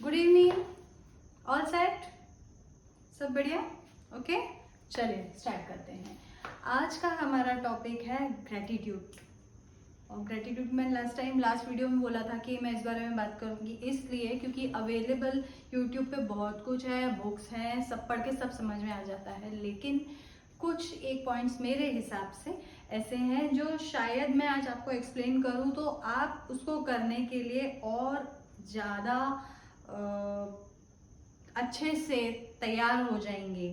Good evening, all set, सब बढ़िया। Okay, चलिए स्टार्ट करते हैं। आज का हमारा टॉपिक है ग्रेटिट्यूड। और ग्रेटिट्यूड में लास्ट वीडियो में बोला था कि मैं इस बारे में बात करूंगी, इसलिए क्योंकि अवेलेबल यूट्यूब पे बहुत कुछ है, बुक्स हैं, सब पढ़ के सब समझ में आ जाता है, लेकिन कुछ एक पॉइंट्स मेरे हिसाब से ऐसे हैं जो शायद मैं आज आपको एक्सप्लेन करूं तो आप उसको करने के लिए और ज़्यादा अच्छे से तैयार हो जाएंगे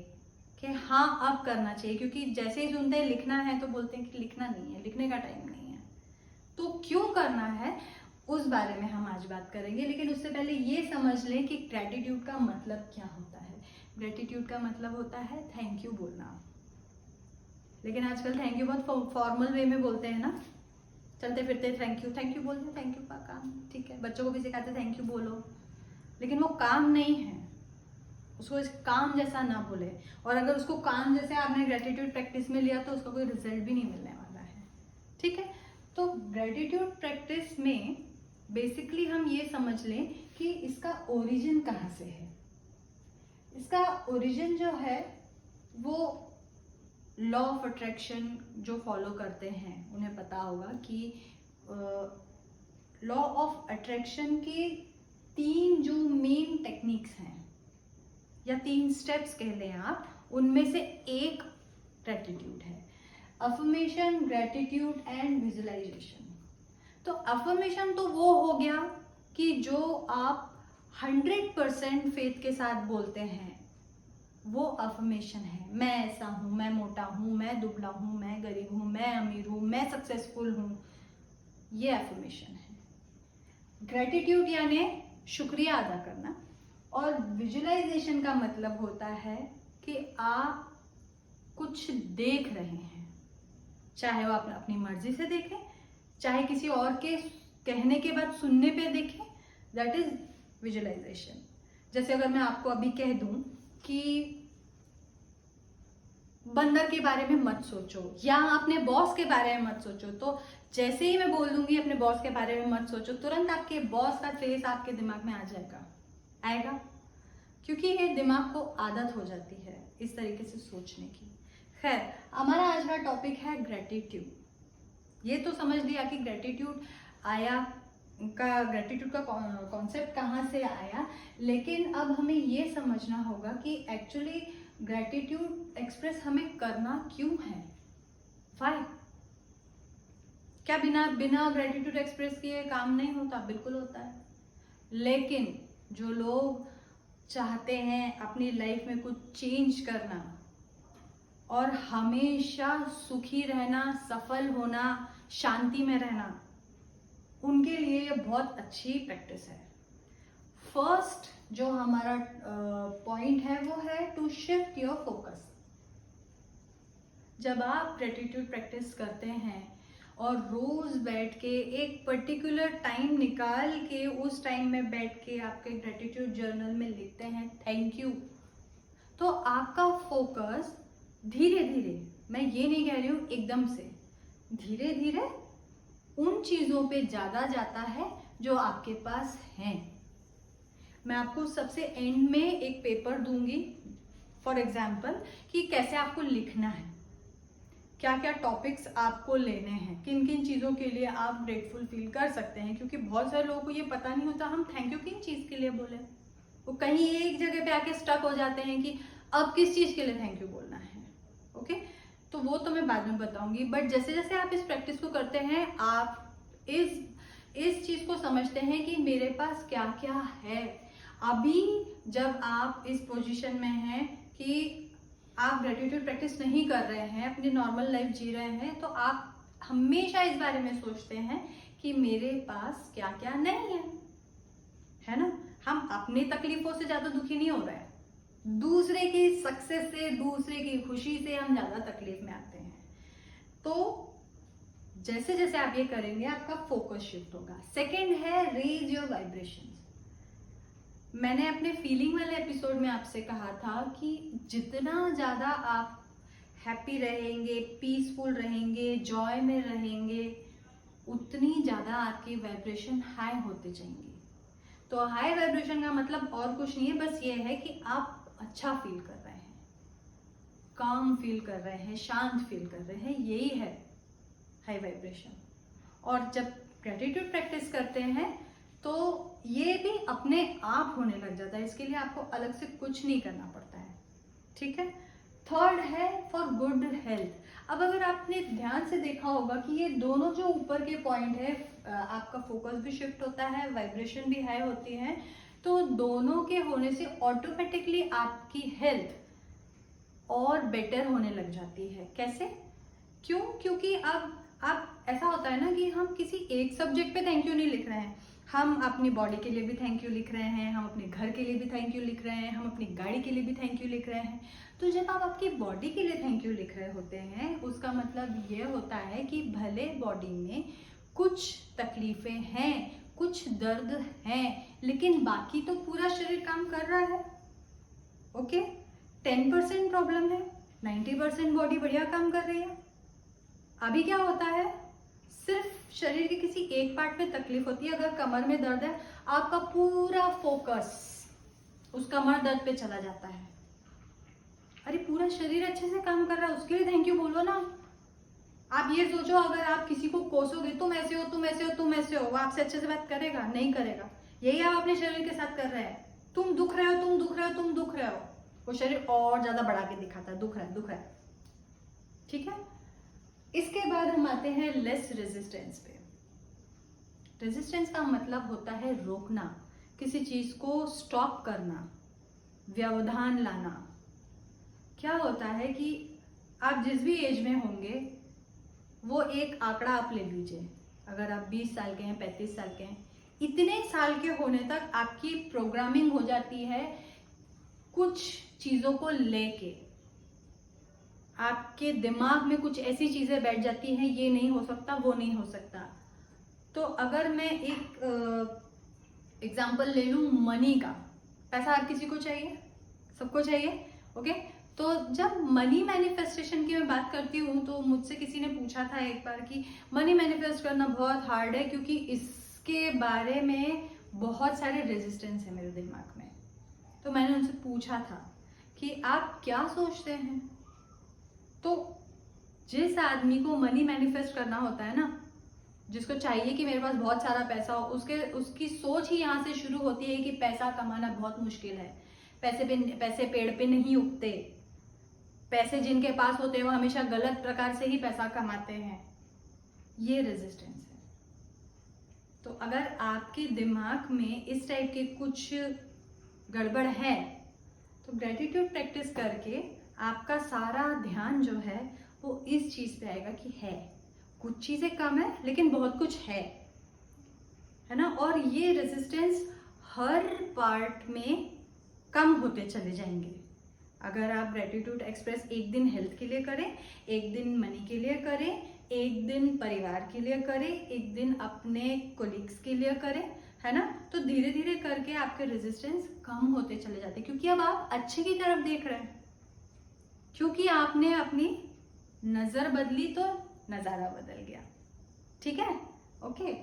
कि हाँ अब करना चाहिए। क्योंकि जैसे ही सुनते हैं लिखना है तो बोलते हैं कि लिखना नहीं है, लिखने का टाइम नहीं है, तो क्यों करना है उस बारे में हम आज बात करेंगे। लेकिन उससे पहले ये समझ लें कि ग्रेटिट्यूड का मतलब क्या होता है। ग्रेटिट्यूड का मतलब होता है थैंक यू बोलना। लेकिन आजकल थैंक यू बहुत फॉर्मल वे में बोलते हैं ना, चलते फिरते थैंक यू बोलते, थैंक यू का काम ठीक है, बच्चों को भी सिखाते थैंक यू बोलो, लेकिन वो काम नहीं है, उसको इस काम जैसा ना बोले। और अगर उसको काम जैसे आपने ग्रेटिट्यूड प्रैक्टिस में लिया तो उसका कोई रिजल्ट भी नहीं मिलने वाला है, ठीक है। तो ग्रेटिट्यूड प्रैक्टिस में बेसिकली हम ये समझ लें कि इसका ओरिजिन कहाँ से है। इसका ओरिजिन जो है वो लॉ ऑफ अट्रैक्शन जो फॉलो करते हैं उन्हें पता होगा कि लॉ ऑफ अट्रैक्शन के 3 जो मेन टेक्निक्स हैं या 3 स्टेप्स कह लें आप, उनमें से एक ग्रेटिट्यूड है। Affirmation, gratitude and visualisation. तो अफर्मेशन तो वो हो गया कि जो आप 100% फेथ के साथ बोलते हैं, वो अफर्मेशन है। मैं ऐसा हूं, मैं मोटा हूं, मैं दुबला हूं, मैं गरीब हूं, मैं अमीर हूं, मैं सक्सेसफुल हूं, ये अफर्मेशन है। ग्रेटिट्यूड यानी शुक्रिया अदा करना। और विजुअलाइजेशन का मतलब होता है कि आप कुछ देख रहे हैं, चाहे वो आप अपनी मर्जी से देखें, चाहे किसी और के कहने के बाद सुनने पे देखें, दैट इज विजुअलाइजेशन। जैसे अगर मैं आपको अभी कह दूं कि बंदर के बारे में मत सोचो या अपने बॉस के बारे में मत सोचो, तो जैसे ही मैं बोल दूंगी अपने बॉस के बारे में मत सोचो, तुरंत आपके बॉस का फेस आपके दिमाग में आ जाएगा, आएगा, क्योंकि ये दिमाग को आदत हो जाती है इस तरीके से सोचने की। खैर, हमारा आज का टॉपिक है ग्रेटिट्यूड। ये तो समझ लिया कि ग्रेटिट्यूड का कॉन्सेप्ट कहाँ से आया, लेकिन अब हमें ये समझना होगा कि एक्चुअली ग्रेटिट्यूड एक्सप्रेस हमें करना क्यों है, व्हाई। क्या बिना ग्रेटिट्यूड एक्सप्रेस किए काम नहीं होता? बिल्कुल होता है। लेकिन जो लोग चाहते हैं अपनी लाइफ में कुछ चेंज करना और हमेशा सुखी रहना, सफल होना, शांति में रहना, उनके लिए ये बहुत अच्छी प्रैक्टिस है। फर्स्ट जो हमारा पॉइंट है वो है टू शिफ्ट योर फोकस। जब आप ग्रेटिट्यूड प्रैक्टिस करते हैं और रोज बैठ के एक पर्टिकुलर टाइम निकाल के उस टाइम में बैठ के आपके ग्रेटिट्यूड जर्नल में लिखते हैं थैंक यू, तो आपका फोकस धीरे धीरे, मैं ये नहीं कह रही हूं एकदम से, धीरे धीरे उन चीजों पे ज्यादा जाता है जो आपके पास हैं। मैं आपको सबसे एंड में एक पेपर दूंगी फॉर एग्जाम्पल कि कैसे आपको लिखना है, क्या क्या टॉपिक्स आपको लेने हैं, किन किन चीज़ों के लिए आप ग्रेटफुल फील कर सकते हैं। क्योंकि बहुत सारे लोगों को ये पता नहीं होता हम थैंक यू किन चीज़ के लिए बोले, वो कहीं एक जगह पे आके स्टक हो जाते हैं कि अब किस चीज़ के लिए थैंक यू बोलना है। ओके, तो वो तो मैं बाद में बताऊंगी, बट जैसे जैसे आप इस प्रैक्टिस को करते हैं आप इस चीज़ को समझते हैं कि मेरे पास क्या क्या है। अभी जब आप इस पोजीशन में हैं कि आप ग्रेटिट्यूड प्रैक्टिस नहीं कर रहे हैं, अपनी नॉर्मल लाइफ जी रहे हैं, तो आप हमेशा इस बारे में सोचते हैं कि मेरे पास क्या क्या नहीं है ना। हम अपनी तकलीफों से ज्यादा दुखी नहीं हो रहे हैं, दूसरे की सक्सेस से, दूसरे की खुशी से हम ज्यादा तकलीफ में आते हैं। तो जैसे जैसे आप ये करेंगे आपका फोकस शिफ्ट होगा। सेकेंड है रेज योर वाइब्रेशन। मैंने अपने फीलिंग वाले एपिसोड में आपसे कहा था कि जितना ज़्यादा आप हैप्पी रहेंगे, पीसफुल रहेंगे, जॉय में रहेंगे, उतनी ज़्यादा आपकी वाइब्रेशन हाई होते जाएंगी। तो हाई वाइब्रेशन का मतलब और कुछ नहीं है, बस ये है कि आप अच्छा फील कर रहे हैं, काम फील कर रहे हैं, शांत फील कर रहे हैं, यही है हाई वाइब्रेशन। और जब ग्रेटिट्यूड प्रैक्टिस करते हैं तो ये भी अपने आप होने लग जाता है, इसके लिए आपको अलग से कुछ नहीं करना पड़ता है, ठीक है। थर्ड है फॉर गुड हेल्थ। अब अगर आपने ध्यान से देखा होगा कि ये दोनों जो ऊपर के पॉइंट है, आपका फोकस भी शिफ्ट होता है, वाइब्रेशन भी हाई होती है, तो दोनों के होने से ऑटोमेटिकली आपकी हेल्थ और बेटर होने लग जाती है। कैसे? क्यों? क्योंकि अब आप ऐसा होता है ना कि हम किसी एक सब्जेक्ट पे थैंक यू नहीं लिख रहे हैं, हम अपनी बॉडी के लिए भी थैंक यू लिख रहे हैं, हम अपने घर के लिए भी थैंक यू लिख रहे हैं, हम अपनी गाड़ी के लिए भी थैंक यू लिख रहे हैं। तो जब आप आपकी बॉडी के लिए थैंक यू लिख रहे होते हैं, उसका मतलब ये होता है कि भले बॉडी में कुछ तकलीफें हैं, कुछ दर्द हैं, लेकिन बाकी तो पूरा शरीर काम कर रहा है। ओके, 10% प्रॉब्लम है, 90% बॉडी बढ़िया काम कर रही है। अभी क्या होता है, सिर्फ शरीर के किसी एक पार्ट में तकलीफ होती है। अगर कमर में दर्द है, आपका पूरा फोकस उस कमर दर्द पे चला जाता है। अरे पूरा शरीर अच्छे से काम कर रहा है, उसके लिए थैंक यू बोलो ना। आप ये सोचो, अगर आप किसी को कोसोगे, तुम ऐसे हो, तुम ऐसे हो, तुम ऐसे हो, वो आपसे अच्छे से बात करेगा? नहीं करेगा। यही आप अपने शरीर के साथ कर रहे हैं। तुम दुख रहे हो, तुम दुख रहे हो, तुम दुख रहे हो, वो शरीर और ज्यादा बढ़ा के दिखाता है, दुख रहा है, दुख रहा है, ठीक है। इसके बाद हम आते हैं लेस रेजिस्टेंस पे। रेजिस्टेंस का मतलब होता है रोकना, किसी चीज को स्टॉप करना, व्यवधान लाना। क्या होता है कि आप जिस भी एज में होंगे, वो एक आंकड़ा आप ले लीजिए। अगर आप 20 साल के हैं, 35 साल के हैं, इतने साल के होने तक आपकी प्रोग्रामिंग हो जाती है कुछ चीजों को लेके। आपके दिमाग में कुछ ऐसी चीजें बैठ जाती हैं, ये नहीं हो सकता, वो नहीं हो सकता। तो अगर मैं एक एग्जाम्पल ले लूं मनी का, पैसा हर किसी को चाहिए, सबको चाहिए, ओके। तो जब मनी मैनिफेस्टेशन की मैं बात करती हूँ, तो मुझसे किसी ने पूछा था एक बार कि मनी मैनिफेस्ट करना बहुत हार्ड है, क्योंकि इसके बारे में बहुत सारे रेजिस्टेंस है मेरे दिमाग में। तो मैंने उनसे पूछा था कि आप क्या सोचते हैं। तो जिस आदमी को मनी मैनिफेस्ट करना होता है ना, जिसको चाहिए कि मेरे पास बहुत सारा पैसा हो, उसकी सोच ही यहाँ से शुरू होती है कि पैसा कमाना बहुत मुश्किल है, पैसे पेड़ पे नहीं उगते, पैसे जिनके पास होते हैं वो हमेशा गलत प्रकार से ही पैसा कमाते हैं। ये रेजिस्टेंस है। तो अगर आपके दिमाग में इस टाइप के कुछ गड़बड़ है, तो ग्रेटिट्यूड प्रैक्टिस करके आपका सारा ध्यान जो है वो इस चीज पे आएगा कि है कुछ चीजें कम है, लेकिन बहुत कुछ है ना। और ये रेजिस्टेंस हर पार्ट में कम होते चले जाएंगे। अगर आप ग्रेटिट्यूड एक्सप्रेस एक दिन हेल्थ के लिए करें, एक दिन मनी के लिए करें, एक दिन परिवार के लिए करें, एक दिन अपने कोलिग्स के लिए करें, है ना, तो धीरे धीरे करके आपके रेजिस्टेंस कम होते चले जाते हैं, क्योंकि अब आप अच्छे की तरफ देख रहे हैं, क्योंकि आपने अपनी नजर बदली तो नजारा बदल गया, ठीक है। ओके,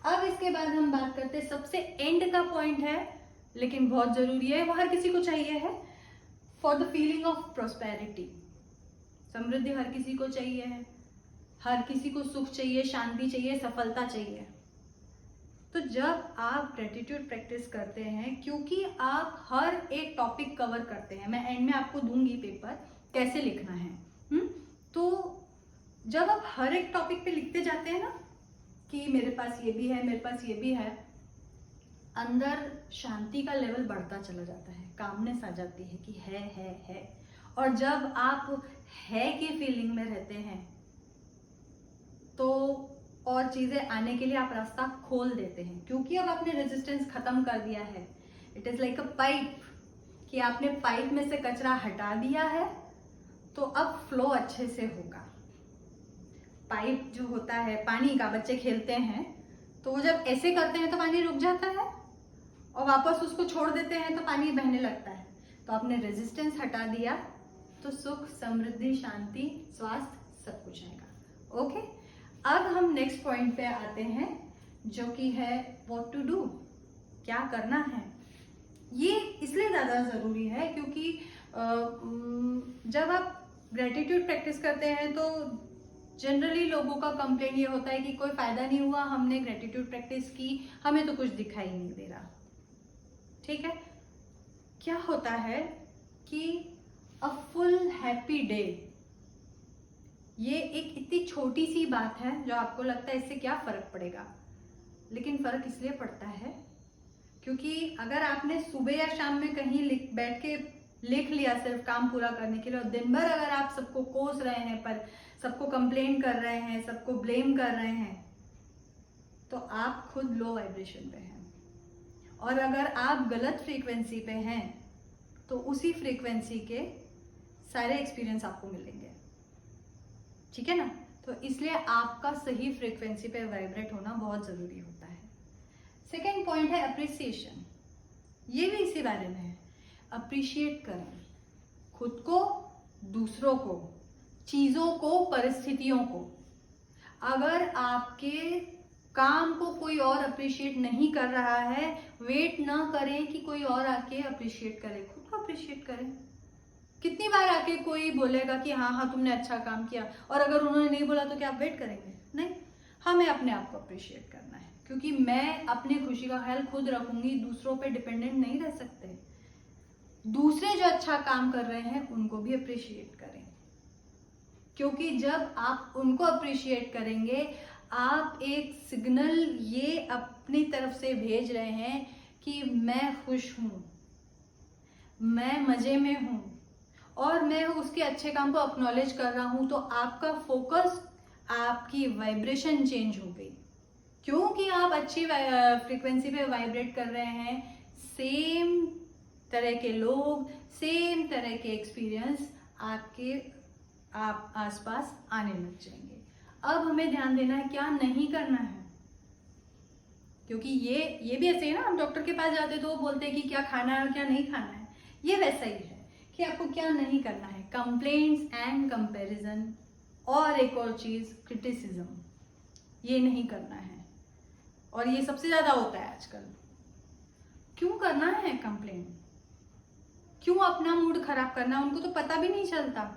अब इसके बाद हम बात करते हैं सबसे एंड का पॉइंट है, लेकिन बहुत जरूरी है, वो हर किसी को चाहिए है, for the feeling of prosperity. समृद्धि हर किसी को चाहिए है, हर किसी को सुख चाहिए, शांति चाहिए, सफलता चाहिए। तो जब आप ग्रेटिट्यूड प्रैक्टिस करते हैं, क्योंकि आप हर एक टॉपिक कवर करते हैं, मैं एंड में आपको दूंगी पेपर कैसे लिखना है, तो जब आप हर एक टॉपिक पे लिखते जाते हैं ना कि मेरे पास ये भी है, मेरे पास ये भी है, अंदर शांति का लेवल बढ़ता चला जाता है, कामनेस आ जाती है कि है। और जब आप है की फीलिंग में रहते हैं, तो और चीजें आने के लिए आप रास्ता खोल देते हैं, क्योंकि अब आपने रेजिस्टेंस खत्म कर दिया है। It is like a pipe, कि आपने पाइप में से कचरा हटा दिया है, तो अब फ्लो अच्छे से होगा। पाइप जो होता है पानी का, बच्चे खेलते हैं, तो वो जब ऐसे करते हैं तो पानी रुक जाता है, और वापस उसको छोड़ देते हैं तो पानी बहने लगता है। तो आपने रेजिस्टेंस हटा दिया, तो सुख, समृद्धि, शांति, स्वास्थ्य सब कुछ आएगा। ओके, अब हम नेक्स्ट पॉइंट पे आते हैं, जो कि है व्हाट टू डू। क्या करना है। ये इसलिए ज़्यादा ज़रूरी है क्योंकि जब आप ग्रेटिट्यूड प्रैक्टिस करते हैं तो जनरली लोगों का कंप्लेंट ये होता है कि कोई फ़ायदा नहीं हुआ, हमने ग्रेटिट्यूड प्रैक्टिस की, हमें तो कुछ दिखाई नहीं दे रहा। ठीक है, क्या होता है कि अ फुल हैप्पी डे, ये एक इतनी छोटी सी बात है जो आपको लगता है इससे क्या फ़र्क पड़ेगा, लेकिन फ़र्क इसलिए पड़ता है क्योंकि अगर आपने सुबह या शाम में कहीं बैठ के लिख लिया सिर्फ काम पूरा करने के लिए, और दिन भर अगर आप सबको कोस रहे हैं, पर सबको कंप्लेन कर रहे हैं, सबको ब्लेम कर रहे हैं, तो आप खुद लो वाइब्रेशन पे हैं। और अगर आप गलत फ्रीक्वेंसी पे हैं तो उसी फ्रीक्वेंसी के सारे एक्सपीरियंस आपको मिलेंगे। ठीक है ना, तो इसलिए आपका सही फ्रीक्वेंसी पे वाइब्रेट होना बहुत ज़रूरी होता है। सेकेंड पॉइंट है अप्रिसिएशन, ये भी इसी बारे में है। अप्रिशिएट करें खुद को, दूसरों को, चीज़ों को, परिस्थितियों को। अगर आपके काम को कोई और अप्रिशिएट नहीं कर रहा है, वेट ना करें कि कोई और आके अप्रिशिएट करे, खुद को अप्रिशिएट करें। कितनी बार आके कोई बोलेगा कि हाँ हाँ तुमने अच्छा काम किया, और अगर उन्होंने नहीं बोला तो क्या आप वेट करेंगे? नहीं, हमें अपने आप को अप्रिशिएट करना है, क्योंकि मैं अपनी खुशी का ख्याल खुद रखूंगी, दूसरों पे डिपेंडेंट नहीं रह सकते। दूसरे जो अच्छा काम कर रहे हैं उनको भी अप्रिशिएट करें, क्योंकि जब आप उनको अप्रिशिएट करेंगे आप एक सिग्नल ये अपनी तरफ से भेज रहे हैं कि मैं खुश हूँ, मैं मज़े में हूँ, और मैं उसके अच्छे काम को एक्नॉलेज कर रहा हूँ। तो आपका फोकस, आपकी वाइब्रेशन चेंज हो गई, क्योंकि आप अच्छी फ्रीक्वेंसी पे वाइब्रेट कर रहे हैं। सेम तरह के लोग, सेम तरह के एक्सपीरियंस आपके आसपास आने लग जाएंगे। अब हमें ध्यान देना है क्या नहीं करना है, क्योंकि ये भी ऐसे है ना, हम डॉक्टर के पास जाते तो वो बोलते हैं कि क्या खाना है और क्या नहीं खाना है। ये वैसा ही है कि आपको क्या नहीं करना है। कंप्लेंट्स एंड कंपैरिजन, और एक और चीज़ क्रिटिसिज्म, ये नहीं करना है। और ये सबसे ज़्यादा होता है आजकल। क्यों करना है कंप्लेंट, क्यों अपना मूड खराब करना? उनको तो पता भी नहीं चलता,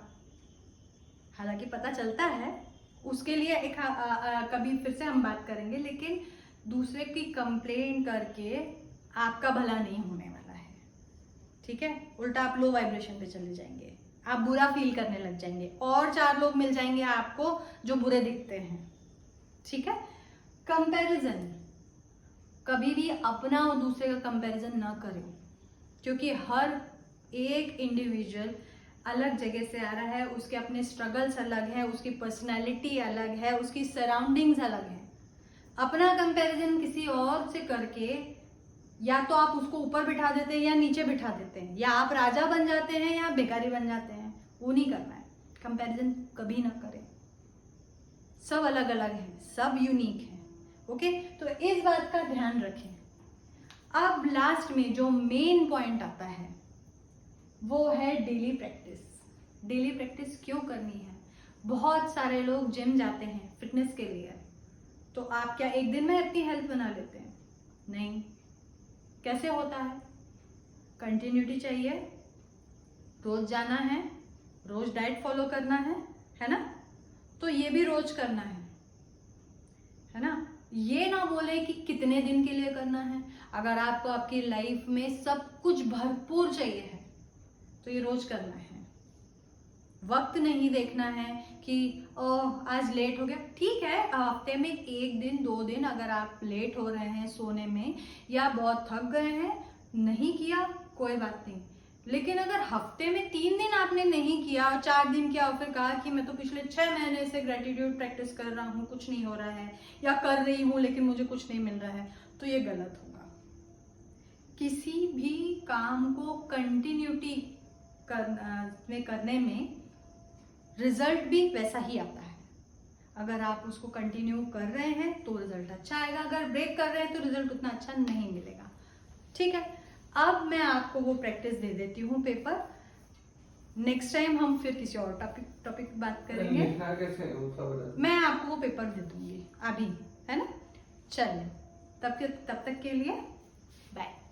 हालांकि पता चलता है, उसके लिए एक कभी फिर से हम बात करेंगे। लेकिन दूसरे की कंप्लेंट करके आपका भला नहीं होने वाला है। ठीक है, उल्टा आप लो वाइब्रेशन पे चले जाएंगे, आप बुरा फील करने लग जाएंगे, और 4 लोग मिल जाएंगे आपको जो बुरे दिखते हैं। ठीक है, कंपैरिजन, कभी भी अपना और दूसरे का कंपैरिजन ना करें, क्योंकि हर एक इंडिविजुअल अलग जगह से आ रहा है, उसके अपने स्ट्रगल्स अलग है, उसकी पर्सनैलिटी अलग है, उसकी सराउंडिंग्स अलग है। अपना कंपैरिजन किसी और से करके या तो आप उसको ऊपर बिठा देते हैं या नीचे बिठा देते हैं, या आप राजा बन जाते हैं या भिखारी बन जाते हैं। वो नहीं करना है, कंपैरिजन कभी ना करें। सब अलग अलग है, सब यूनिक है। ओके, तो इस बात का ध्यान रखें। अब लास्ट में जो मेन पॉइंट आता है वो है डेली प्रैक्टिस। डेली प्रैक्टिस क्यों करनी है? बहुत सारे लोग जिम जाते हैं फिटनेस के लिए, तो आप क्या एक दिन में अपनी हेल्थ बना लेते हैं? नहीं। कैसे होता है? कंटिन्यूटी चाहिए, रोज जाना है, रोज डाइट फॉलो करना है ना? तो ये भी रोज करना है ना? ये ना बोले कि कितने दिन के लिए करना है। अगर आपको आपकी लाइफ में सब कुछ भरपूर चाहिए है तो ये रोज करना है। वक्त नहीं देखना है कि आज लेट हो गया। ठीक है, हफ्ते में 1 दिन 2 दिन अगर आप लेट हो रहे हैं सोने में या बहुत थक गए हैं, नहीं किया कोई बात नहीं। लेकिन अगर हफ्ते में 3 दिन आपने नहीं किया और 4 दिन किया और फिर कहा कि मैं तो पिछले 6 महीने से ग्रेटिट्यूड प्रैक्टिस कर रहा हूँ, कुछ नहीं हो रहा है, या कर रही हूँ लेकिन मुझे कुछ नहीं मिल रहा है, तो ये गलत होगा। किसी भी काम को कंटिन्यूटी करने में रिजल्ट भी वैसा ही आता है। अगर आप उसको कंटिन्यू कर रहे हैं तो रिजल्ट अच्छा आएगा, अगर ब्रेक कर रहे हैं तो रिजल्ट उतना अच्छा नहीं मिलेगा। ठीक है, अब मैं आपको वो प्रैक्टिस दे देती हूँ पेपर। नेक्स्ट टाइम हम फिर किसी और टॉपिक बात करेंगे। मैं आपको वो पेपर दे दूंगी अभी, है ना? चलिए, तब तक के लिए बाय।